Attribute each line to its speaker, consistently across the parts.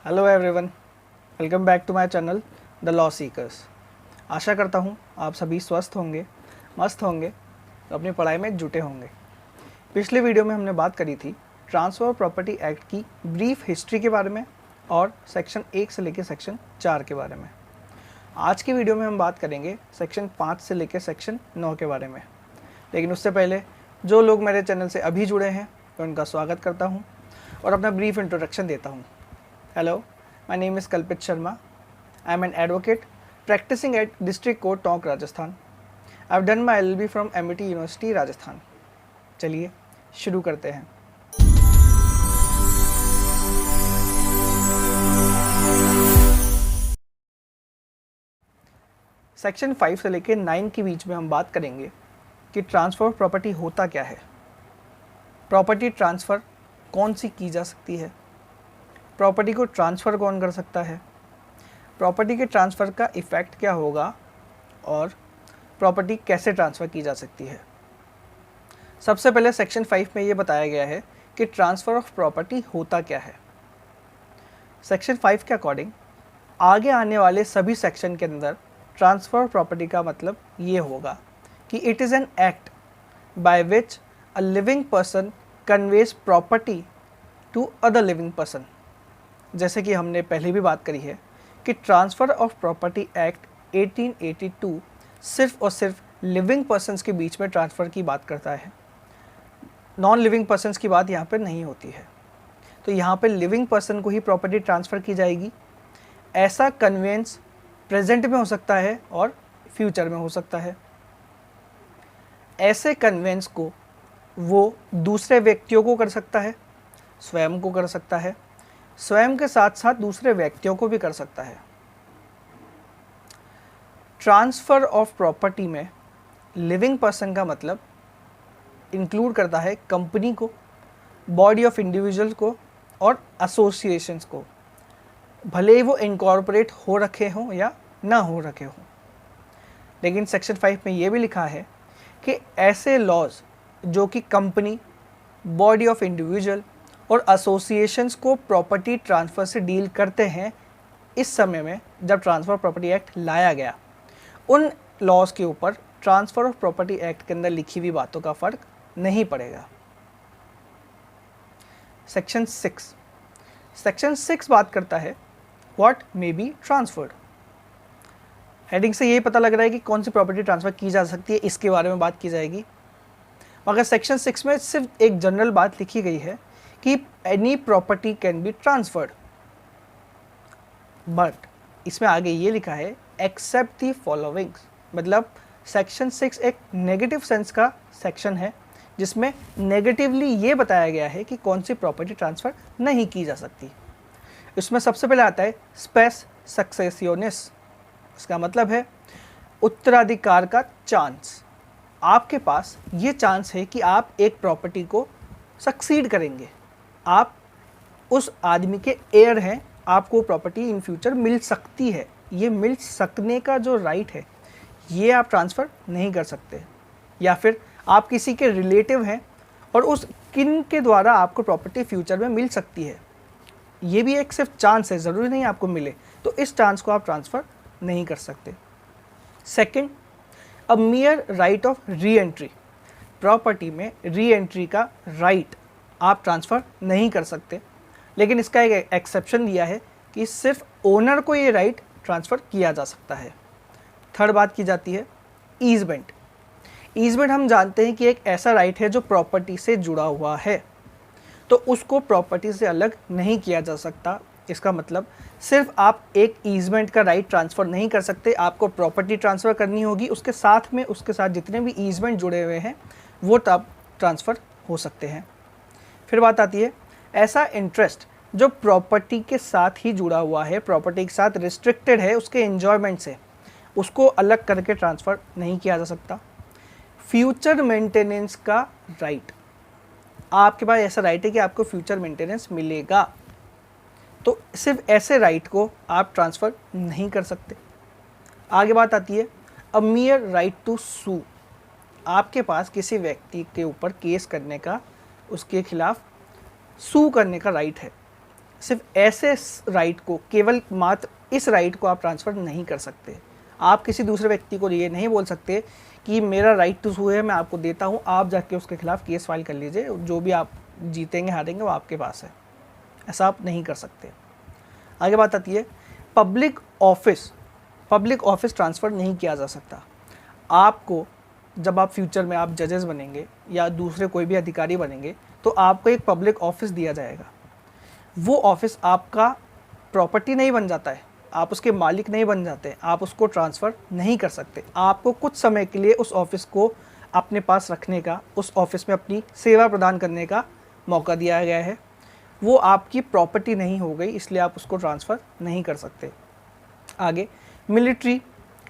Speaker 1: Hello everyone, welcome back to my channel the law seekers. आशा करता हूँ आप सभी स्वस्थ होंगे, मस्त होंगे, तो अपनी पढ़ाई में जुटे होंगे। पिछले वीडियो में हमने बात करी थी ट्रांसफ़र प्रॉपर्टी एक्ट की ब्रीफ हिस्ट्री के बारे में और सेक्शन 1 से लेकर सेक्शन 4 के बारे में। आज की वीडियो में हम बात करेंगे सेक्शन 5 से लेकर सेक्शन 9 के बारे में। लेकिन उससे पहले जो लोग मेरे चैनल से अभी जुड़े हैं तो उनका स्वागत करता हूँ और अपना ब्रीफ इंट्रोडक्शन देता हूँ। Hello, my name is Kalpit Sharma. I am an advocate practicing at District Court Tonk, Rajasthan. I have done my LLB from MIT University, Rajasthan. चलिए शुरू करते हैं। सेक्शन 5 से लेकर 9 के बीच में हम बात करेंगे कि ट्रांसफ़र प्रॉपर्टी होता क्या है, प्रॉपर्टी ट्रांसफ़र कौन सी की जा सकती है, प्रॉपर्टी को ट्रांसफ़र कौन कर सकता है, प्रॉपर्टी के ट्रांसफ़र का इफ़ेक्ट क्या होगा और प्रॉपर्टी कैसे ट्रांसफ़र की जा सकती है। सबसे पहले सेक्शन 5 में ये बताया गया है कि ट्रांसफ़र ऑफ प्रॉपर्टी होता क्या है। सेक्शन 5 के अकॉर्डिंग आगे आने वाले सभी सेक्शन के अंदर ट्रांसफ़र प्रॉपर्टी का मतलब ये होगा कि it is an act by which a living person conveys property to other living person. जैसे कि हमने पहले भी बात करी है कि ट्रांसफ़र ऑफ प्रॉपर्टी एक्ट 1882 सिर्फ और सिर्फ लिविंग पर्सन्स के बीच में ट्रांसफ़र की बात करता है, नॉन लिविंग पर्सन्स की बात यहाँ पर नहीं होती है। तो यहाँ पे लिविंग पर्सन को ही प्रॉपर्टी ट्रांसफ़र की जाएगी। ऐसा कन्वेंस प्रेजेंट में हो सकता है और फ्यूचर में हो सकता है। ऐसे कन्वेंस को वो दूसरे व्यक्तियों को कर सकता है, स्वयं को कर सकता है, स्वयं के साथ साथ दूसरे व्यक्तियों को भी कर सकता है। ट्रांसफ़र ऑफ प्रॉपर्टी में लिविंग पर्सन का मतलब इंक्लूड करता है कंपनी को, बॉडी ऑफ इंडिविजुअल को और एसोसिएशंस को, भले ही वो इनकॉर्पोरेट हो रखे हों या ना हो रखे हों। लेकिन सेक्शन 5 में ये भी लिखा है कि ऐसे लॉज जो कि कंपनी, बॉडी ऑफ इंडिविजुअल और एसोसिएशंस को प्रॉपर्टी ट्रांसफ़र से डील करते हैं, इस समय में जब ट्रांसफ़र प्रॉपर्टी एक्ट लाया गया, उन लॉज के ऊपर ट्रांसफ़र ऑफ प्रॉपर्टी एक्ट के अंदर लिखी हुई बातों का फ़र्क नहीं पड़ेगा। सेक्शन 6 बात करता है what may be transferred. Heading से यही पता लग रहा है कि कौन सी प्रॉपर्टी ट्रांसफ़र की जा सकती है, इसके बारे में बात की जाएगी। मगर सेक्शन 6 में सिर्फ एक जनरल बात लिखी गई है कि any property can be transferred, but इसमें आगे ये लिखा है एक्सेप्ट दी फॉलोइंग्स। मतलब सेक्शन 6 एक नेगेटिव सेंस का सेक्शन है जिसमें नेगेटिवली ये बताया गया है कि कौन सी प्रॉपर्टी ट्रांसफ़र नहीं की जा सकती। इसमें सबसे पहले आता है स्पेस सक्सेसियोनिस। इसका मतलब है उत्तराधिकार का चांस। आपके पास ये चांस है कि आप एक प्रॉपर्टी को सक्सीड करेंगे, आप उस आदमी के हेयर हैं, आपको प्रॉपर्टी इन फ्यूचर मिल सकती है। ये मिल सकने का जो राइट है ये आप ट्रांसफ़र नहीं कर सकते। या फिर आप किसी के रिलेटिव हैं और उस किन के द्वारा आपको प्रॉपर्टी फ्यूचर में मिल सकती है, ये भी एक सिर्फ चांस है, ज़रूरी नहीं आपको मिले, तो इस चांस को आप ट्रांसफ़र नहीं कर सकते। Second, a मियर right of re entry. Property में री एंट्री का राइट आप ट्रांसफ़र नहीं कर सकते, लेकिन इसका एक एक्सेप्शन दिया है कि सिर्फ ओनर को ये राइट ट्रांसफ़र किया जा सकता है। थर्ड बात की जाती है ईजमेंट। ईजमेंट हम जानते हैं कि एक ऐसा राइट है जो प्रॉपर्टी से जुड़ा हुआ है, तो उसको प्रॉपर्टी से अलग नहीं किया जा सकता। इसका मतलब सिर्फ आप एक ईजमेंट का राइट ट्रांसफ़र नहीं कर सकते, आपको प्रॉपर्टी ट्रांसफ़र करनी होगी, उसके साथ जितने भी ईजमेंट जुड़े हुए हैं वो तब ट्रांसफ़र हो सकते हैं। फिर बात आती है ऐसा इंटरेस्ट जो प्रॉपर्टी के साथ ही जुड़ा हुआ है, प्रॉपर्टी के साथ रिस्ट्रिक्टेड है उसके एन्जॉयमेंट से, उसको अलग करके ट्रांसफ़र नहीं किया जा सकता। फ्यूचर मेंटेनेंस का राइट, आपके पास ऐसा राइट है कि आपको फ्यूचर मेंटेनेंस मिलेगा, तो सिर्फ ऐसे राइट को आप ट्रांसफ़र नहीं कर सकते। आगे बात आती है अ मियर राइट टू सू। आपके पास किसी व्यक्ति के ऊपर केस करने का, उसके खिलाफ सू करने का राइट है। सिर्फ ऐसे राइट को, केवल मात्र इस राइट को आप ट्रांसफ़र नहीं कर सकते। आप किसी दूसरे व्यक्ति को ये नहीं बोल सकते कि मेरा राइट टू सू है, मैं आपको देता हूँ, आप जाके उसके खिलाफ केस फाइल कर लीजिए, जो भी आप जीतेंगे हारेंगे वो आपके पास है। ऐसा आप नहीं कर सकते। आगे बात आती है पब्लिक ऑफिस ट्रांसफ़र नहीं किया जा सकता। आपको जब आप फ्यूचर में आप जजेस बनेंगे या दूसरे कोई भी अधिकारी बनेंगे तो आपको एक पब्लिक ऑफिस दिया जाएगा। वो ऑफिस आपका प्रॉपर्टी नहीं बन जाता है, आप उसके मालिक नहीं बन जाते, आप उसको ट्रांसफ़र नहीं कर सकते। आपको कुछ समय के लिए उस ऑफिस को अपने पास रखने का, उस ऑफिस में अपनी सेवा प्रदान करने का मौका दिया गया है। वो आपकी प्रॉपर्टी नहीं हो गई, इसलिए आप उसको ट्रांसफ़र नहीं कर सकते। आगे मिलिट्री,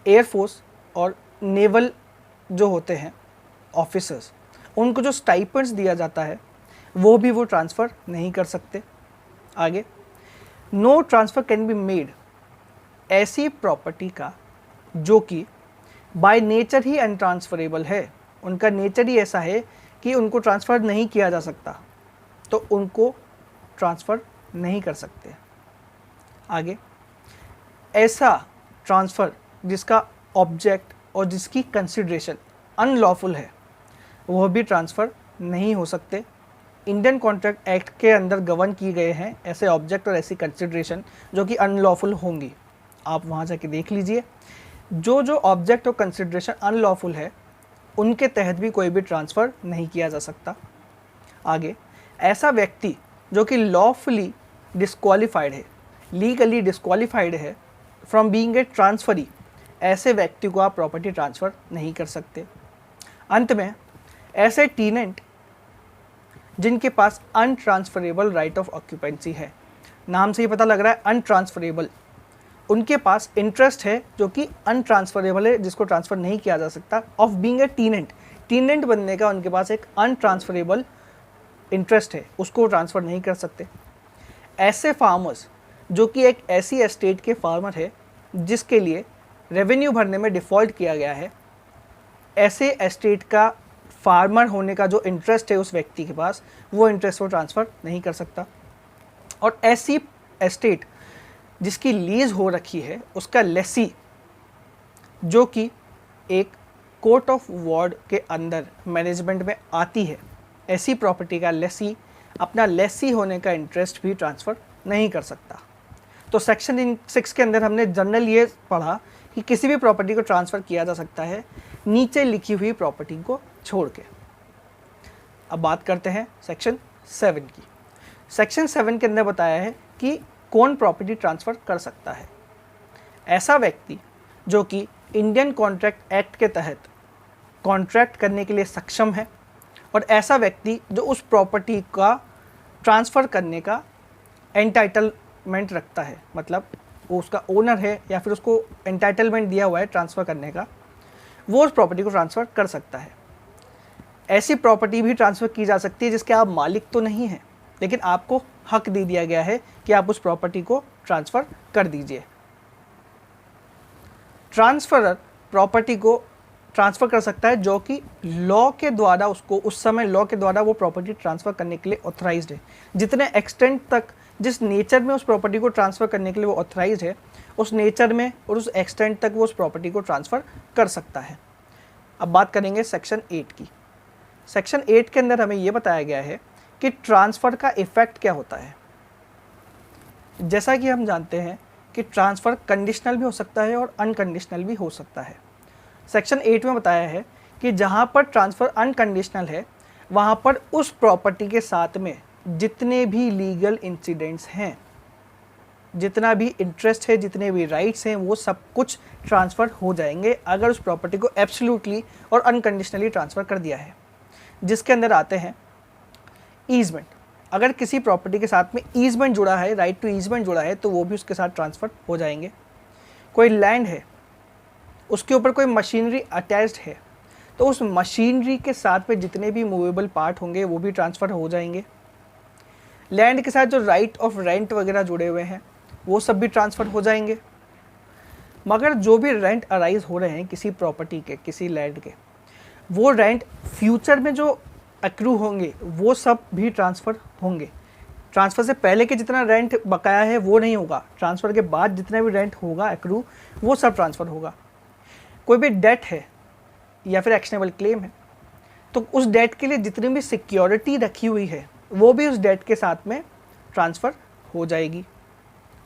Speaker 1: एयरफोर्स और नेवल जो होते हैं ऑफिसर्स, उनको जो स्टाइपेंड्स दिया जाता है वो भी वो ट्रांसफ़र नहीं कर सकते। आगे no transfer can be made, ऐसी प्रॉपर्टी का जो कि बाय नेचर ही अनट्रांसफरेबल है, उनका नेचर ही ऐसा है कि उनको ट्रांसफ़र नहीं किया जा सकता, तो उनको ट्रांसफ़र नहीं कर सकते। आगे ऐसा ट्रांसफ़र जिसका ऑब्जेक्ट और जिसकी कंसिडरेशन अनलॉफुल है वह भी ट्रांसफ़र नहीं हो सकते। इंडियन कॉन्ट्रैक्ट एक्ट के अंदर गवर्न किए गए हैं ऐसे ऑब्जेक्ट और ऐसी कंसिडरेशन जो कि अनलॉफुल होंगी। आप वहाँ जाके देख लीजिए, जो जो ऑब्जेक्ट और कंसिडरेशन अनलॉफुल है उनके तहत भी कोई भी ट्रांसफ़र नहीं किया जा सकता। आगे ऐसा व्यक्ति जो कि लॉफुली डिस्क्वालीफाइड है, लीगली डिस्क्वालीफाइड है फ्रॉम बीइंग ए ट्रांसफरी, ऐसे व्यक्ति को आप प्रॉपर्टी ट्रांसफ़र नहीं कर सकते। अंत में ऐसे टीनेंट जिनके पास अनट्रांसफरेबल राइट ऑफ ऑक्यूपेंसी है, नाम से ही पता लग रहा है अनट्रांसफरेबल, उनके पास इंटरेस्ट है जो कि अनट्रांसफरेबल है, जिसको ट्रांसफ़र नहीं किया जा सकता, ऑफ बीइंग ए टीनेंट बनने का उनके पास एक अनट्रांसफरेबल इंटरेस्ट है, उसको ट्रांसफ़र नहीं कर सकते। ऐसे फार्मर्स जो कि एक ऐसी एस्टेट के फार्मर है जिसके लिए रेवेन्यू भरने में डिफ़ॉल्ट किया गया है, ऐसे एस्टेट का फार्मर होने का जो इंटरेस्ट है उस व्यक्ति के पास, वो इंटरेस्ट वो ट्रांसफ़र नहीं कर सकता। और ऐसी एस्टेट जिसकी लीज हो रखी है, उसका लेसी जो कि एक कोर्ट ऑफ वार्ड के अंदर मैनेजमेंट में आती है, ऐसी प्रॉपर्टी का लेसी अपना लेसी होने का इंटरेस्ट भी ट्रांसफ़र नहीं कर सकता। तो सेक्शन 6 के अंदर हमने जनरल ये पढ़ा कि किसी भी प्रॉपर्टी को ट्रांसफ़र किया जा सकता है नीचे लिखी हुई प्रॉपर्टी को छोड़ के। अब बात करते हैं सेक्शन 7 की। सेक्शन 7 के अंदर बताया है कि कौन प्रॉपर्टी ट्रांसफ़र कर सकता है। ऐसा व्यक्ति जो कि इंडियन कॉन्ट्रैक्ट एक्ट के तहत कॉन्ट्रैक्ट करने के लिए सक्षम है, और ऐसा व्यक्ति जो उस प्रॉपर्टी का ट्रांसफ़र करने का एंटाइटलमेंट रखता है, मतलब वो उसका ओनर है या फिर उसको एंटाइटलमेंट दिया हुआ है ट्रांसफ़र करने का, वो उस प्रॉपर्टी को ट्रांसफ़र कर सकता है। ऐसी प्रॉपर्टी भी ट्रांसफ़र की जा सकती है जिसके आप मालिक तो नहीं हैं, लेकिन आपको हक दे दिया गया है कि आप उस प्रॉपर्टी को ट्रांसफ़र कर दीजिए। ट्रांसफ़रर प्रॉपर्टी को ट्रांसफ़र कर सकता है जो कि लॉ के द्वारा, उसको उस समय लॉ के द्वारा वो प्रॉपर्टी ट्रांसफ़र करने के लिए ऑथराइज्ड है। जितने एक्सटेंट तक, जिस नेचर में उस प्रॉपर्टी को ट्रांसफ़र करने के लिए वो ऑथराइज्ड है, उस नेचर में और उस एक्सटेंट तक वो उस प्रॉपर्टी को ट्रांसफ़र कर सकता है। अब बात करेंगे सेक्शन 8 की। सेक्शन 8 के अंदर हमें ये बताया गया है कि ट्रांसफ़र का इफ़ेक्ट क्या होता है। जैसा कि हम जानते हैं कि ट्रांसफ़र कंडीशनल भी हो सकता है और अनकंडीशनल भी हो सकता है। सेक्शन 8 में बताया है कि जहाँ पर ट्रांसफ़र अनकंडीशनल है, वहाँ पर उस प्रॉपर्टी के साथ में जितने भी लीगल इंसिडेंट्स हैं, जितना भी इंटरेस्ट है, जितने भी राइट्स हैं, वो सब कुछ ट्रांसफ़र हो जाएंगे अगर उस प्रॉपर्टी को एब्सोल्युटली और अनकंडीशनली ट्रांसफ़र कर दिया है। जिसके अंदर आते हैं ईजमेंट। अगर किसी प्रॉपर्टी के साथ में ईजमेंट जुड़ा है, राइट टू ईजमेंट जुड़ा है, तो वो भी उसके साथ ट्रांसफ़र हो जाएंगे। कोई लैंड है, उसके ऊपर कोई मशीनरी अटैच्ड है, तो उस मशीनरी के साथ में जितने भी मूवेबल पार्ट होंगे वो भी ट्रांसफ़र हो जाएंगे। लैंड के साथ जो राइट ऑफ रेंट वगैरह जुड़े हुए हैं वो सब भी ट्रांसफ़र हो जाएंगे। मगर जो भी रेंट अराइज हो रहे हैं किसी प्रॉपर्टी के, किसी लैंड के, वो रेंट फ्यूचर में जो एक्रू होंगे वो सब भी ट्रांसफ़र होंगे। ट्रांसफ़र से पहले के जितना रेंट बकाया है वो नहीं होगा, ट्रांसफ़र के बाद जितना भी रेंट होगा एक्रू वो सब ट्रांसफ़र होगा। कोई भी डेट है या फिर एक्शनेबल क्लेम है तो उस डेट के लिए जितनी भी सिक्योरिटी रखी हुई है वो भी उस डेट के साथ में ट्रांसफ़र हो जाएगी।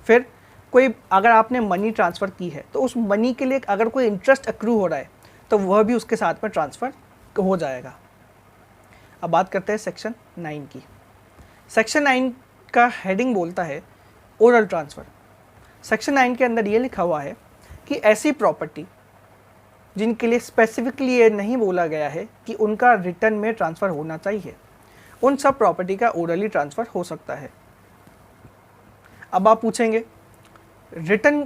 Speaker 1: फिर कोई अगर आपने मनी ट्रांसफ़र की है तो उस मनी के लिए अगर कोई इंटरेस्ट अक्रू हो रहा है तो वह भी उसके साथ में ट्रांसफ़र हो जाएगा। अब बात करते हैं सेक्शन 9 की। सेक्शन 9 का हेडिंग बोलता है ओरल ट्रांसफ़र। सेक्शन 9 के अंदर ये लिखा हुआ है कि ऐसी प्रॉपर्टी जिनके लिए स्पेसिफिकली ये नहीं बोला गया है कि उनका रिटर्न में ट्रांसफ़र होना चाहिए, उन सब प्रॉपर्टी का ओरली ट्रांसफ़र हो सकता है। अब आप पूछेंगे रिटर्न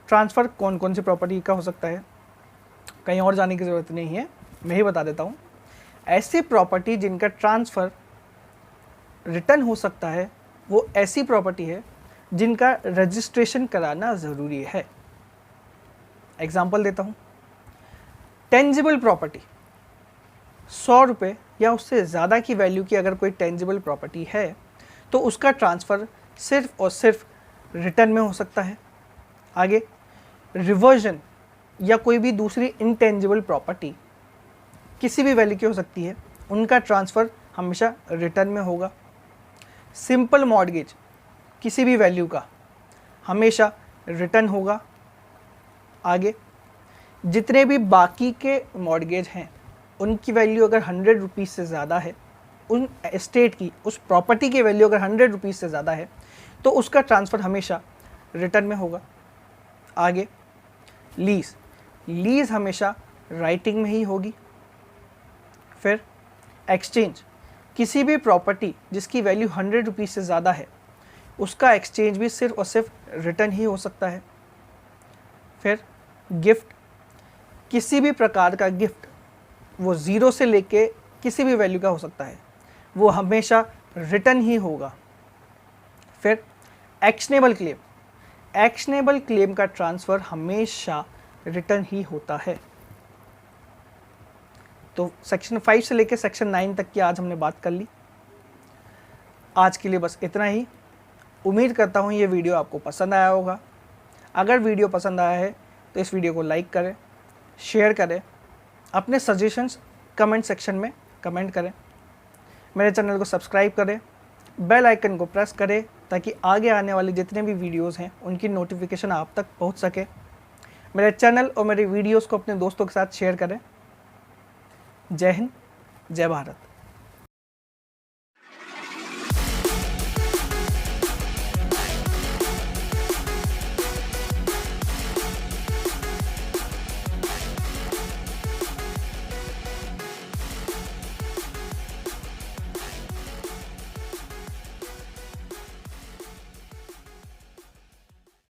Speaker 1: ट्रांसफ़र कौन कौन सी प्रॉपर्टी का हो सकता है, कहीं और जाने की ज़रूरत नहीं है, मैं ही बता देता हूँ। ऐसी प्रॉपर्टी जिनका ट्रांसफ़र रिटर्न हो सकता है वो ऐसी प्रॉपर्टी है जिनका रजिस्ट्रेशन कराना ज़रूरी है। एग्जाम्पल देता हूँ, टेंजिबल प्रॉपर्टी 100 रुपये या उससे ज़्यादा की वैल्यू की अगर कोई टेंजिबल प्रॉपर्टी है तो उसका ट्रांसफ़र सिर्फ और सिर्फ रिटर्न में हो सकता है। आगे रिवर्जन या कोई भी दूसरी इंटेंजिबल प्रॉपर्टी किसी भी वैल्यू की हो सकती है, उनका ट्रांसफ़र हमेशा रिटर्न में होगा। सिंपल मॉर्गेज किसी भी वैल्यू का हमेशा रिटर्न होगा। आगे जितने भी बाकी के मॉर्गेज हैं उनकी वैल्यू अगर 100 रुपीज़ से ज़्यादा है, उन एस्टेट की उस प्रॉपर्टी की वैल्यू अगर 100 रुपीज़ से ज़्यादा है तो उसका ट्रांसफ़र हमेशा रिटर्न में होगा। आगे लीज़ हमेशा राइटिंग में ही होगी। फिर एक्सचेंज, किसी भी प्रॉपर्टी जिसकी वैल्यू 100 रुपीज़ से ज़्यादा है उसका एक्सचेंज भी सिर्फ और सिर्फ रिटर्न ही हो सकता है। फिर गिफ्ट, किसी भी प्रकार का गिफ्ट वो 0 से लेके किसी भी वैल्यू का हो सकता है, वो हमेशा रिटर्न ही होगा। फिर एक्शनेबल क्लेम का ट्रांसफ़र हमेशा रिटर्न ही होता है। तो सेक्शन 5 से लेके सेक्शन 9 तक की आज हमने बात कर ली। आज के लिए बस इतना ही। उम्मीद करता हूँ ये वीडियो आपको पसंद आया होगा। अगर वीडियो पसंद आया है तो इस वीडियो को लाइक करें, शेयर करें, अपने सजेशंस कमेंट सेक्शन में कमेंट करें, मेरे चैनल को सब्सक्राइब करें, बेल आइकन को प्रेस करें ताकि आगे आने वाले जितने भी वीडियोस हैं उनकी नोटिफिकेशन आप तक पहुंच सके। मेरे चैनल और मेरे वीडियोस को अपने दोस्तों के साथ शेयर करें। जय हिंद, जय भारत।